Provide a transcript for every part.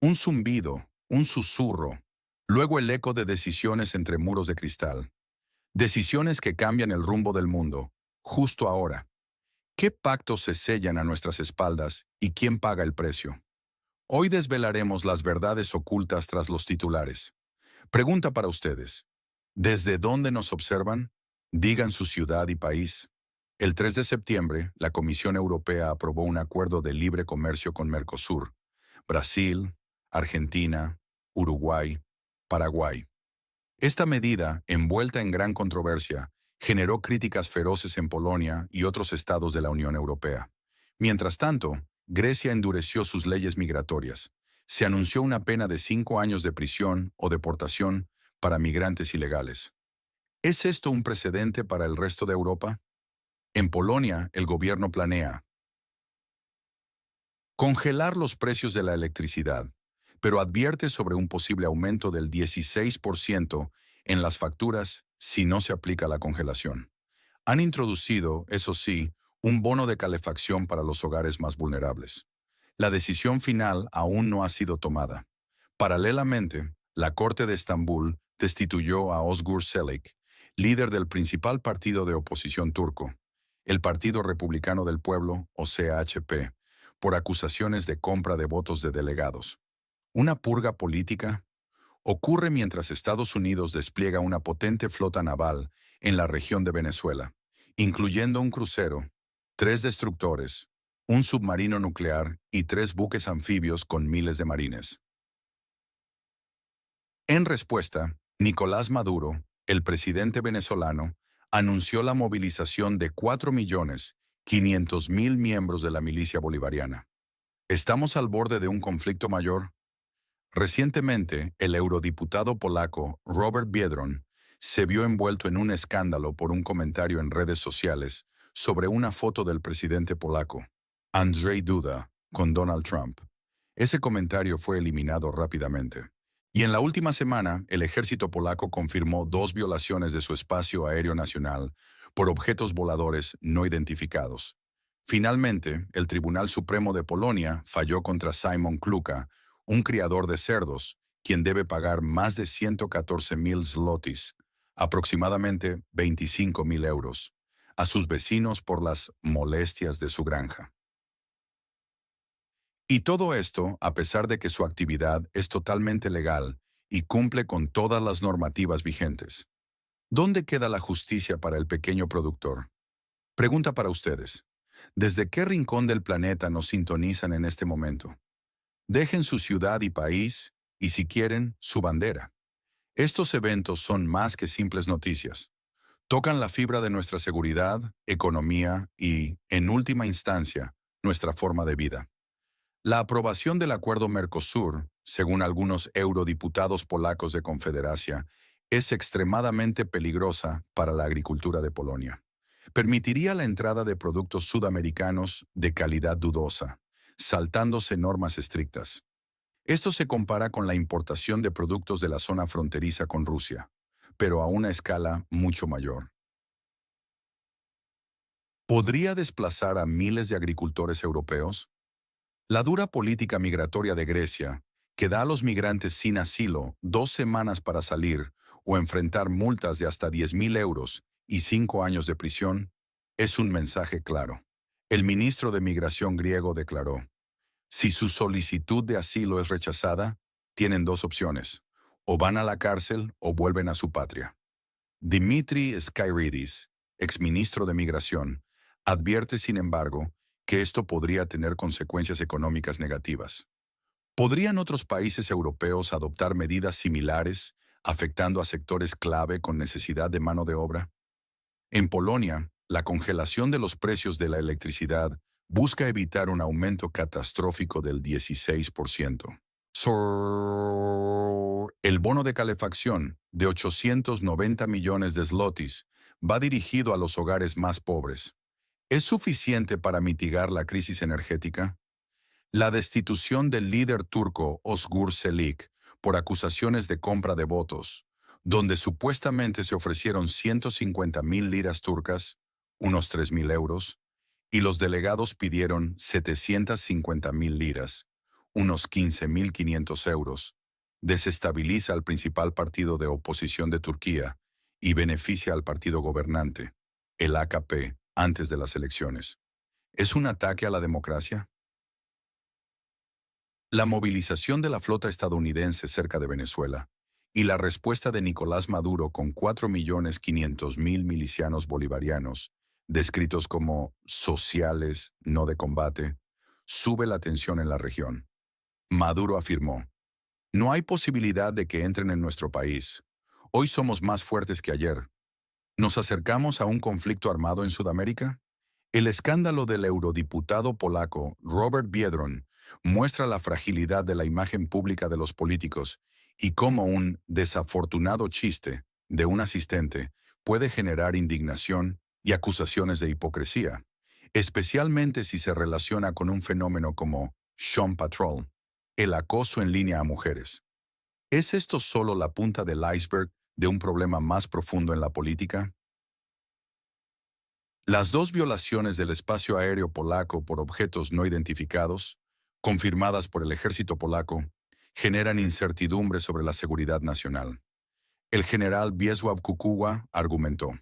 Un zumbido, un susurro, luego el eco de decisiones entre muros de cristal. Decisiones que cambian el rumbo del mundo, justo ahora. ¿Qué pactos se sellan a nuestras espaldas y quién paga el precio? Hoy desvelaremos las verdades ocultas tras los titulares. Pregunta para ustedes. ¿Desde dónde nos observan? Digan su ciudad y país. El 3 de septiembre, la Comisión Europea aprobó un acuerdo de libre comercio con Mercosur, Brasil, Argentina, Uruguay, Paraguay. Esta medida, envuelta en gran controversia, generó críticas feroces en Polonia y otros estados de la Unión Europea. Mientras tanto, Grecia endureció sus leyes migratorias. Se anunció una pena de 5 años de prisión o deportación para migrantes ilegales. ¿Es esto un precedente para el resto de Europa? En Polonia, el gobierno planea congelar los precios de la electricidad, pero advierte sobre un posible aumento del 16% en las facturas si no se aplica la congelación. Han introducido, eso sí, un bono de calefacción para los hogares más vulnerables. La decisión final aún no ha sido tomada. Paralelamente, la Corte de Estambul destituyó a Özgür Çelik, líder del principal partido de oposición turco, el Partido Republicano del Pueblo, o CHP, por acusaciones de compra de votos de delegados. ¿Una purga política? Ocurre mientras Estados Unidos despliega una potente flota naval en la región de Venezuela, incluyendo un crucero, 3 destructores, un submarino nuclear y 3 buques anfibios con miles de marines. En respuesta, Nicolás Maduro, el presidente venezolano, anunció la movilización de 4.500.000 miembros de la milicia bolivariana. ¿Estamos al borde de un conflicto mayor? Recientemente, el eurodiputado polaco Robert Biedroń se vio envuelto en un escándalo por un comentario en redes sociales sobre una foto del presidente polaco, Andrzej Duda, con Donald Trump. Ese comentario fue eliminado rápidamente. Y en la última semana, el ejército polaco confirmó 2 violaciones de su espacio aéreo nacional por objetos voladores no identificados. Finalmente, el Tribunal Supremo de Polonia falló contra Szymon Kluka, un criador de cerdos, quien debe pagar más de 114.000 zlotys, aproximadamente 25.000 euros, a sus vecinos por las molestias de su granja. Y todo esto a pesar de que su actividad es totalmente legal y cumple con todas las normativas vigentes. ¿Dónde queda la justicia para el pequeño productor? Pregunta para ustedes. ¿Desde qué rincón del planeta nos sintonizan en este momento? Dejen su ciudad y país, y si quieren, su bandera. Estos eventos son más que simples noticias. Tocan la fibra de nuestra seguridad, economía y, en última instancia, nuestra forma de vida. La aprobación del acuerdo Mercosur, según algunos eurodiputados polacos de Confederacia, es extremadamente peligrosa para la agricultura de Polonia. Permitiría la entrada de productos sudamericanos de calidad dudosa, saltándose normas estrictas. Esto se compara con la importación de productos de la zona fronteriza con Rusia, pero a una escala mucho mayor. ¿Podría desplazar a miles de agricultores europeos? La dura política migratoria de Grecia, que da a los migrantes sin asilo 2 semanas para salir o enfrentar multas de hasta 10.000 euros y 5 años de prisión, es un mensaje claro. El ministro de Migración griego declaró: si su solicitud de asilo es rechazada, tienen 2 opciones: o van a la cárcel o vuelven a su patria. Dimitri Skyridis, exministro de Migración, advierte, sin embargo, que esto podría tener consecuencias económicas negativas. ¿Podrían otros países europeos adoptar medidas similares, afectando a sectores clave con necesidad de mano de obra? En Polonia, la congelación de los precios de la electricidad busca evitar un aumento catastrófico del 16%. El bono de calefacción, de 890 millones de zlotys, va dirigido a los hogares más pobres. ¿Es suficiente para mitigar la crisis energética? La destitución del líder turco Özgür Çelik por acusaciones de compra de votos, donde supuestamente se ofrecieron 150.000 liras turcas, unos 3.000 euros, y los delegados pidieron 750.000 liras, unos 15.500 euros, desestabiliza al principal partido de oposición de Turquía y beneficia al partido gobernante, el AKP, antes de las elecciones. ¿Es un ataque a la democracia? La movilización de la flota estadounidense cerca de Venezuela y la respuesta de Nicolás Maduro con 4.500.000 milicianos bolivarianos, descritos como sociales, no de combate, sube la tensión en la región. Maduro afirmó: "No hay posibilidad de que entren en nuestro país. Hoy somos más fuertes que ayer. ¿Nos acercamos a un conflicto armado en Sudamérica?". El escándalo del eurodiputado polaco Robert Biedroń muestra la fragilidad de la imagen pública de los políticos y cómo un desafortunado chiste de un asistente puede generar indignación y acusaciones de hipocresía, especialmente si se relaciona con un fenómeno como Shaun Patrol, el acoso en línea a mujeres. ¿Es esto solo la punta del iceberg de un problema más profundo en la política? Las dos violaciones del espacio aéreo polaco por objetos no identificados, confirmadas por el ejército polaco, generan incertidumbre sobre la seguridad nacional. El general Wiesław Kukuła argumentó: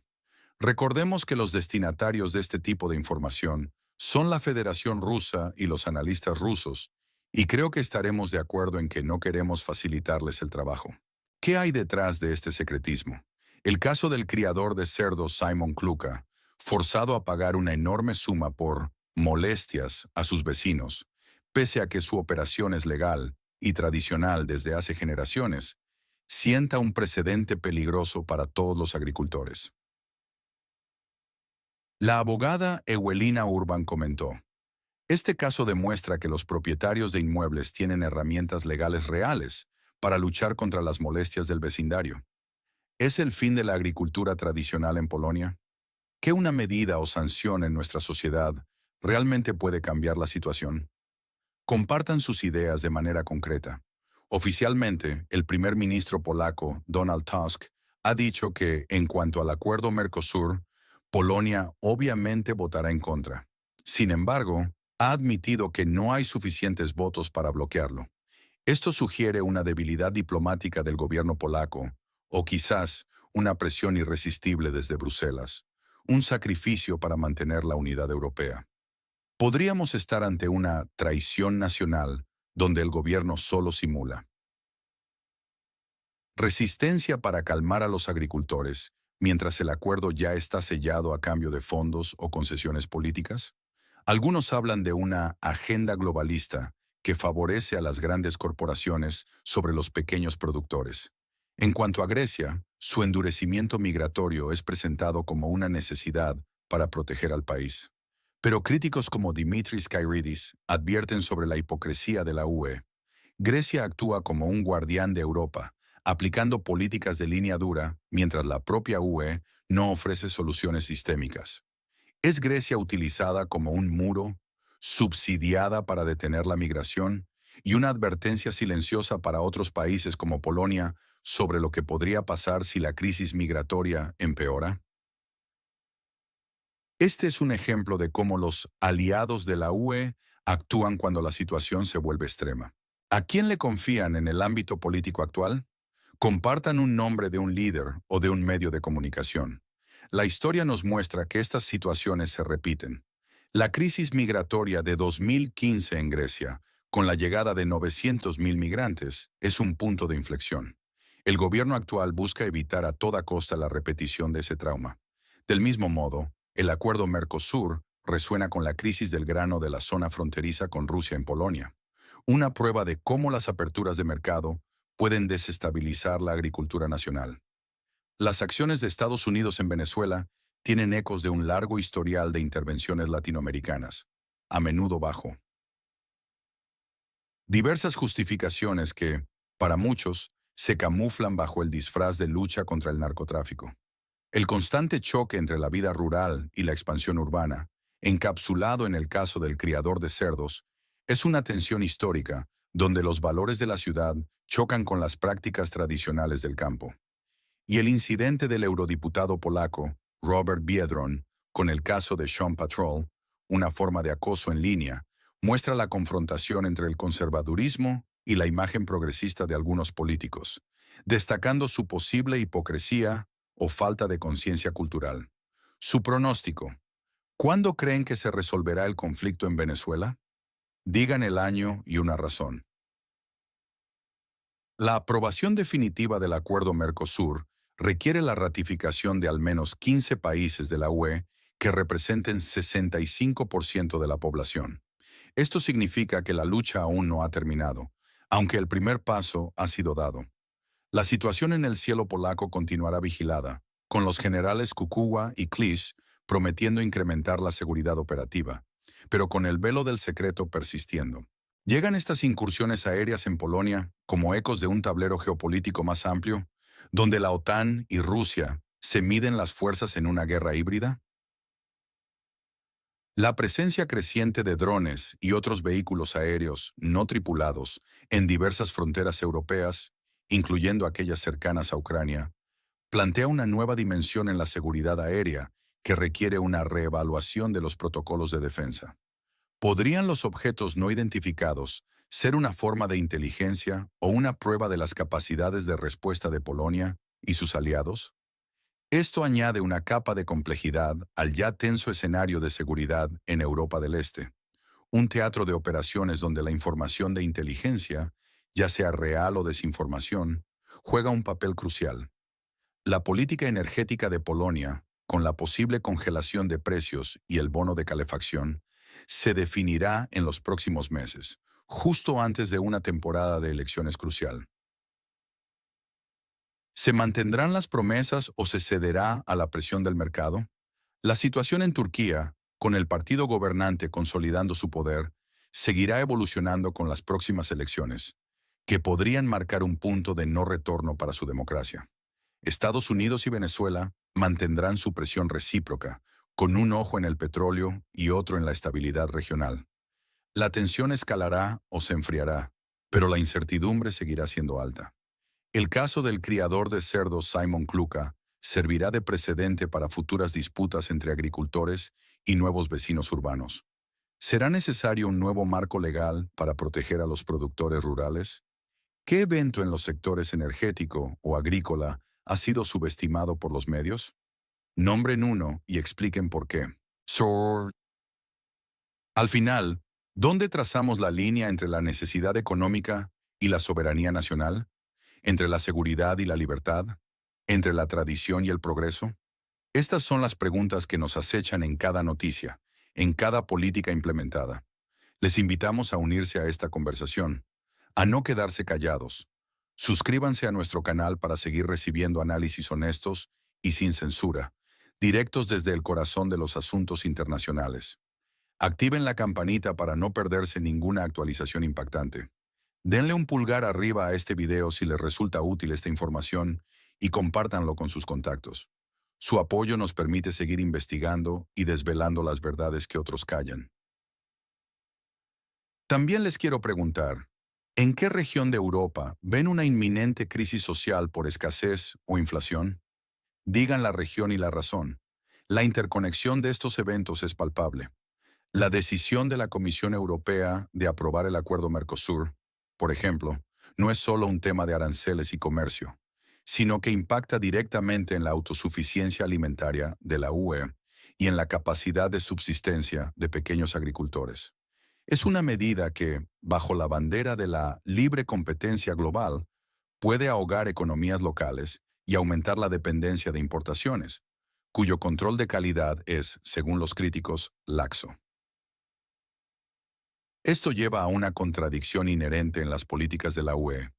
"Recordemos que los destinatarios de este tipo de información son la Federación Rusa y los analistas rusos, y creo que estaremos de acuerdo en que no queremos facilitarles el trabajo". ¿Qué hay detrás de este secretismo? El caso del criador de cerdos Simon Kluka, forzado a pagar una enorme suma por molestias a sus vecinos, pese a que su operación es legal y tradicional desde hace generaciones, sienta un precedente peligroso para todos los agricultores. La abogada Ewelina Urban comentó: "Este caso demuestra que los propietarios de inmuebles tienen herramientas legales reales para luchar contra las molestias del vecindario. ¿Es el fin de la agricultura tradicional en Polonia? ¿Qué una medida o sanción en nuestra sociedad realmente puede cambiar la situación?". Compartan sus ideas de manera concreta. Oficialmente, el primer ministro polaco, Donald Tusk, ha dicho que, en cuanto al acuerdo Mercosur, Polonia obviamente votará en contra. Sin embargo, ha admitido que no hay suficientes votos para bloquearlo. Esto sugiere una debilidad diplomática del gobierno polaco, o quizás una presión irresistible desde Bruselas, un sacrificio para mantener la unidad europea. Podríamos estar ante una traición nacional donde el gobierno solo simula. Resistencia para calmar a los agricultores, mientras el acuerdo ya está sellado a cambio de fondos o concesiones políticas. Algunos hablan de una agenda globalista que favorece a las grandes corporaciones sobre los pequeños productores. En cuanto a Grecia, su endurecimiento migratorio es presentado como una necesidad para proteger al país. Pero críticos como Dimitris Kairidis advierten sobre la hipocresía de la UE. Grecia actúa como un guardián de Europa, aplicando políticas de línea dura, mientras la propia UE no ofrece soluciones sistémicas. ¿Es Grecia utilizada como un muro, subsidiada para detener la migración, y una advertencia silenciosa para otros países como Polonia sobre lo que podría pasar si la crisis migratoria empeora? Este es un ejemplo de cómo los aliados de la UE actúan cuando la situación se vuelve extrema. ¿A quién le confían en el ámbito político actual? Compartan un nombre de un líder o de un medio de comunicación. La historia nos muestra que estas situaciones se repiten. La crisis migratoria de 2015 en Grecia, con la llegada de 900.000 migrantes, es un punto de inflexión. El gobierno actual busca evitar a toda costa la repetición de ese trauma. Del mismo modo, el acuerdo Mercosur resuena con la crisis del grano de la zona fronteriza con Rusia en Polonia, una prueba de cómo las aperturas de mercado pueden desestabilizar la agricultura nacional. Las acciones de Estados Unidos en Venezuela tienen ecos de un largo historial de intervenciones latinoamericanas, a menudo bajo diversas justificaciones que, para muchos, se camuflan bajo el disfraz de lucha contra el narcotráfico. El constante choque entre la vida rural y la expansión urbana, encapsulado en el caso del criador de cerdos, es una tensión histórica donde los valores de la ciudad chocan con las prácticas tradicionales del campo. Y el incidente del eurodiputado polaco, Robert Biedroń, con el caso de Shaun Patrol, una forma de acoso en línea, Muestra la confrontación entre el conservadurismo y la imagen progresista de algunos políticos, destacando su posible hipocresía o falta de conciencia cultural. Su pronóstico. ¿Cuándo creen que se resolverá el conflicto en Venezuela? Digan el año y una razón. La aprobación definitiva del Acuerdo Mercosur requiere la ratificación de al menos 15 países de la UE que representen 65% de la población. Esto significa que la lucha aún no ha terminado, aunque el primer paso ha sido dado. La situación en el cielo polaco continuará vigilada, con los generales Kukuła y Klich prometiendo incrementar la seguridad operativa, pero con el velo del secreto persistiendo. ¿Llegan estas incursiones aéreas en Polonia como ecos de un tablero geopolítico más amplio, donde la OTAN y Rusia se miden las fuerzas en una guerra híbrida? La presencia creciente de drones y otros vehículos aéreos no tripulados en diversas fronteras europeas, incluyendo aquellas cercanas a Ucrania, plantea una nueva dimensión en la seguridad aérea que requiere una reevaluación de los protocolos de defensa. ¿Podrían los objetos no identificados ser una forma de inteligencia o una prueba de las capacidades de respuesta de Polonia y sus aliados? Esto añade una capa de complejidad al ya tenso escenario de seguridad en Europa del Este, un teatro de operaciones donde la información de inteligencia, ya sea real o desinformación, juega un papel crucial. La política energética de Polonia, con la posible congelación de precios y el bono de calefacción, se definirá en los próximos meses, justo antes de una temporada de elecciones crucial. ¿Se mantendrán las promesas o se cederá a la presión del mercado? La situación en Turquía, con el partido gobernante consolidando su poder, seguirá evolucionando con las próximas elecciones, que podrían marcar un punto de no retorno para su democracia. Estados Unidos y Venezuela mantendrán su presión recíproca, con un ojo en el petróleo y otro en la estabilidad regional. La tensión escalará o se enfriará, pero la incertidumbre seguirá siendo alta. El caso del criador de cerdos Simon Kluka servirá de precedente para futuras disputas entre agricultores y nuevos vecinos urbanos. ¿Será necesario un nuevo marco legal para proteger a los productores rurales? ¿Qué evento en los sectores energético o agrícola ha sido subestimado por los medios? Nombren uno y expliquen por qué. Al final, ¿dónde trazamos la línea entre la necesidad económica y la soberanía nacional? ¿Entre la seguridad y la libertad? ¿Entre la tradición y el progreso? Estas son las preguntas que nos acechan en cada noticia, en cada política implementada. Les invitamos a unirse a esta conversación, a no quedarse callados. Suscríbanse a nuestro canal para seguir recibiendo análisis honestos y sin censura, directos desde el corazón de los asuntos internacionales. Activen la campanita para no perderse ninguna actualización impactante. Denle un pulgar arriba a este video si les resulta útil esta información y compártanlo con sus contactos. Su apoyo nos permite seguir investigando y desvelando las verdades que otros callan. También les quiero preguntar, ¿en qué región de Europa ven una inminente crisis social por escasez o inflación? Digan la región y la razón. La interconexión de estos eventos es palpable. La decisión de la Comisión Europea de aprobar el Acuerdo Mercosur, por ejemplo, no es solo un tema de aranceles y comercio, sino que impacta directamente en la autosuficiencia alimentaria de la UE y en la capacidad de subsistencia de pequeños agricultores. Es una medida que, bajo la bandera de la libre competencia global, puede ahogar economías locales y aumentar la dependencia de importaciones, cuyo control de calidad es, según los críticos, laxo. Esto lleva a una contradicción inherente en las políticas de la UE.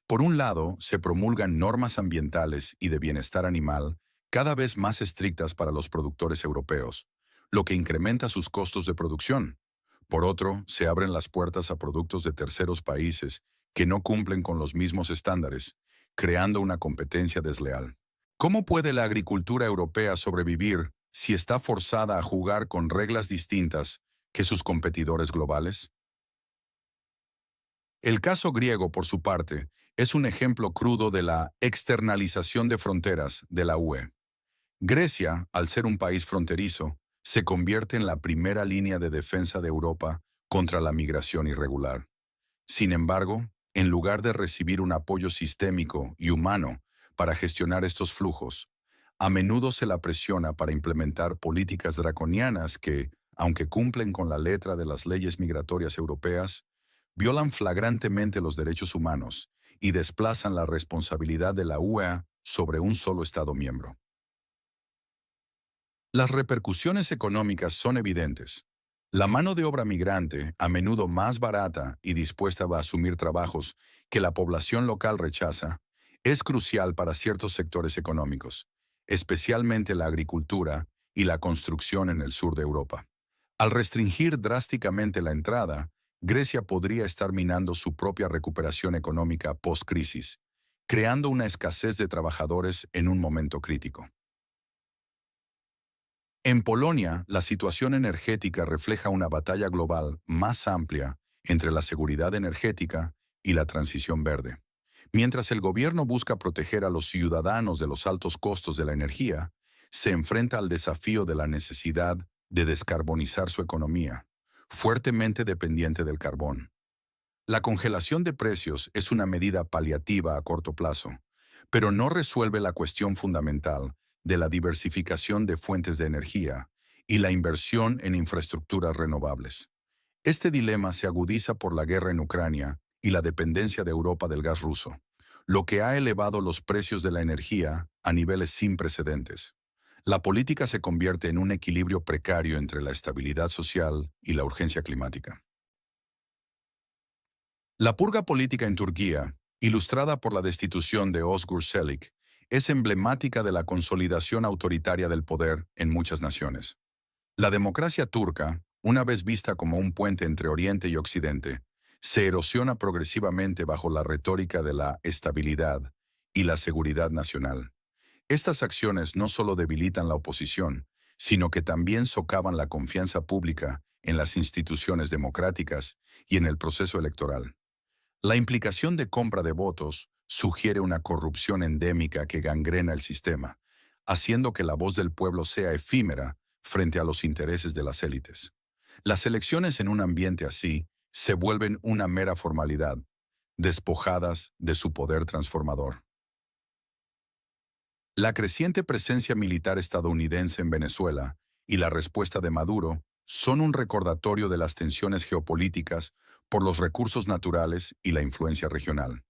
Por un lado, se promulgan normas ambientales y de bienestar animal cada vez más estrictas para los productores europeos, lo que incrementa sus costos de producción. Por otro, se abren las puertas a productos de terceros países que no cumplen con los mismos estándares, creando una competencia desleal. ¿Cómo puede la agricultura europea sobrevivir si está forzada a jugar con reglas distintas que sus competidores globales? El caso griego, por su parte, es un ejemplo crudo de la externalización de fronteras de la UE. Grecia, al ser un país fronterizo, se convierte en la primera línea de defensa de Europa contra la migración irregular. Sin embargo, en lugar de recibir un apoyo sistémico y humano para gestionar estos flujos, a menudo se la presiona para implementar políticas draconianas que, aunque cumplen con la letra de las leyes migratorias europeas, violan flagrantemente los derechos humanos y desplazan la responsabilidad de la UE sobre un solo Estado miembro. Las repercusiones económicas son evidentes. La mano de obra migrante, a menudo más barata y dispuesta a asumir trabajos que la población local rechaza, es crucial para ciertos sectores económicos, especialmente la agricultura y la construcción en el sur de Europa. Al restringir drásticamente la entrada, Grecia podría estar minando su propia recuperación económica post-crisis, creando una escasez de trabajadores en un momento crítico. En Polonia, la situación energética refleja una batalla global más amplia entre la seguridad energética y la transición verde. Mientras el gobierno busca proteger a los ciudadanos de los altos costos de la energía, se enfrenta al desafío de la necesidad de descarbonizar su economía, fuertemente dependiente del carbón. La congelación de precios es una medida paliativa a corto plazo, pero no resuelve la cuestión fundamental de la diversificación de fuentes de energía y la inversión en infraestructuras renovables. Este dilema se agudiza por la guerra en Ucrania y la dependencia de Europa del gas ruso, lo que ha elevado los precios de la energía a niveles sin precedentes. La política se convierte en un equilibrio precario entre la estabilidad social y la urgencia climática. La purga política en Turquía, ilustrada por la destitución de Özgür Çelik, es emblemática de la consolidación autoritaria del poder en muchas naciones. La democracia turca, una vez vista como un puente entre Oriente y Occidente, se erosiona progresivamente bajo la retórica de la estabilidad y la seguridad nacional. Estas acciones no solo debilitan la oposición, sino que también socavan la confianza pública en las instituciones democráticas y en el proceso electoral. La implicación de compra de votos sugiere una corrupción endémica que gangrena el sistema, haciendo que la voz del pueblo sea efímera frente a los intereses de las élites. Las elecciones en un ambiente así se vuelven una mera formalidad, despojadas de su poder transformador. La creciente presencia militar estadounidense en Venezuela y la respuesta de Maduro son un recordatorio de las tensiones geopolíticas por los recursos naturales y la influencia regional.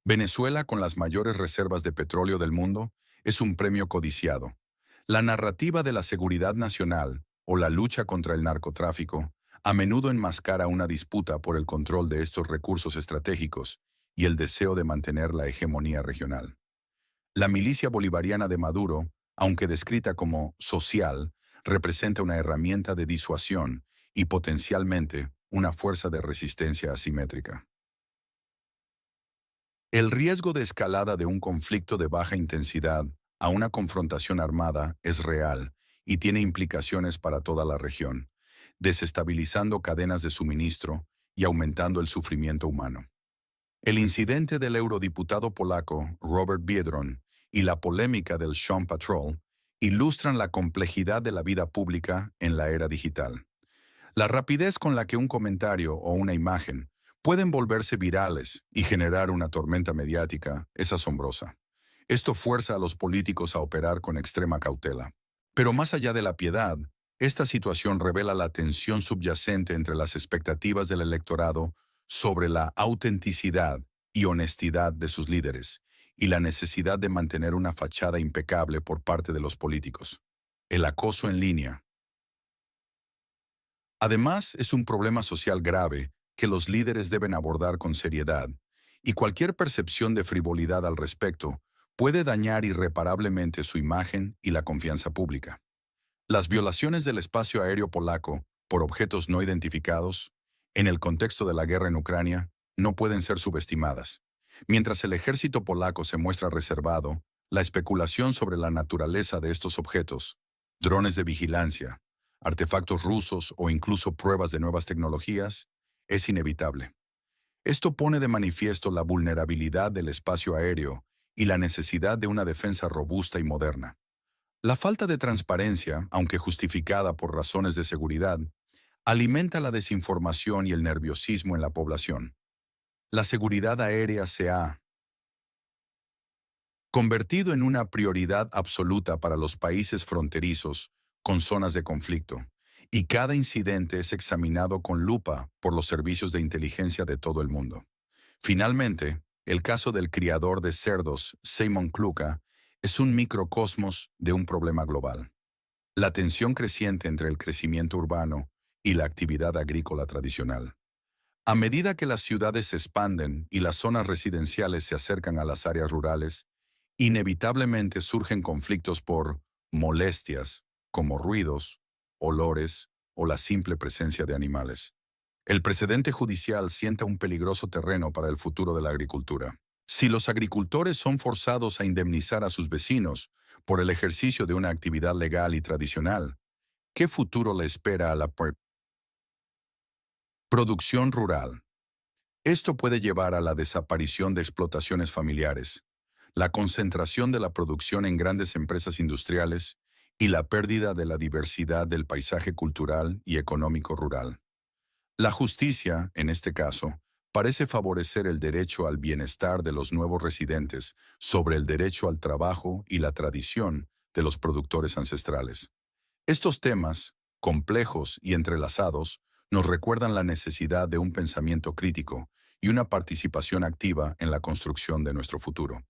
Venezuela, con las mayores reservas de petróleo del mundo, es un premio codiciado. La narrativa de la seguridad nacional o la lucha contra el narcotráfico a menudo enmascara una disputa por el control de estos recursos estratégicos y el deseo de mantener la hegemonía regional. La milicia bolivariana de Maduro, aunque descrita como social, representa una herramienta de disuasión y potencialmente una fuerza de resistencia asimétrica. El riesgo de escalada de un conflicto de baja intensidad a una confrontación armada es real y tiene implicaciones para toda la región, desestabilizando cadenas de suministro y aumentando el sufrimiento humano. El incidente del eurodiputado polaco Robert Biedroń y la polémica del Sean Patrol ilustran la complejidad de la vida pública en la era digital. La rapidez con la que un comentario o una imagen pueden volverse virales y generar una tormenta mediática es asombrosa. Esto fuerza a los políticos a operar con extrema cautela. Pero más allá de la piedad, esta situación revela la tensión subyacente entre las expectativas del electorado sobre la autenticidad y honestidad de sus líderes y la necesidad de mantener una fachada impecable por parte de los políticos. El acoso en línea. Además, es un problema social grave que los líderes deben abordar con seriedad, y cualquier percepción de frivolidad al respecto puede dañar irreparablemente su imagen y la confianza pública. Las violaciones del espacio aéreo polaco por objetos no identificados, en el contexto de la guerra en Ucrania, no pueden ser subestimadas. Mientras el ejército polaco se muestra reservado, la especulación sobre la naturaleza de estos objetos, drones de vigilancia, artefactos rusos o incluso pruebas de nuevas tecnologías, es inevitable. Esto pone de manifiesto la vulnerabilidad del espacio aéreo y la necesidad de una defensa robusta y moderna. La falta de transparencia, aunque justificada por razones de seguridad, alimenta la desinformación y el nerviosismo en la población. La seguridad aérea se ha convertido en una prioridad absoluta para los países fronterizos con zonas de conflicto, y cada incidente es examinado con lupa por los servicios de inteligencia de todo el mundo. Finalmente, el caso del criador de cerdos, Simon Kluka, es un microcosmos de un problema global. La tensión creciente entre el crecimiento urbano y la actividad agrícola tradicional. A medida que las ciudades se expanden y las zonas residenciales se acercan a las áreas rurales, inevitablemente surgen conflictos por molestias, como ruidos, olores o la simple presencia de animales. El precedente judicial sienta un peligroso terreno para el futuro de la agricultura. Si los agricultores son forzados a indemnizar a sus vecinos por el ejercicio de una actividad legal y tradicional, ¿qué futuro le espera a la producción rural? Esto puede llevar a la desaparición de explotaciones familiares, la concentración de la producción en grandes empresas industriales y la pérdida de la diversidad del paisaje cultural y económico rural. La justicia, en este caso, parece favorecer el derecho al bienestar de los nuevos residentes sobre el derecho al trabajo y la tradición de los productores ancestrales. Estos temas, complejos y entrelazados, nos recuerdan la necesidad de un pensamiento crítico y una participación activa en la construcción de nuestro futuro.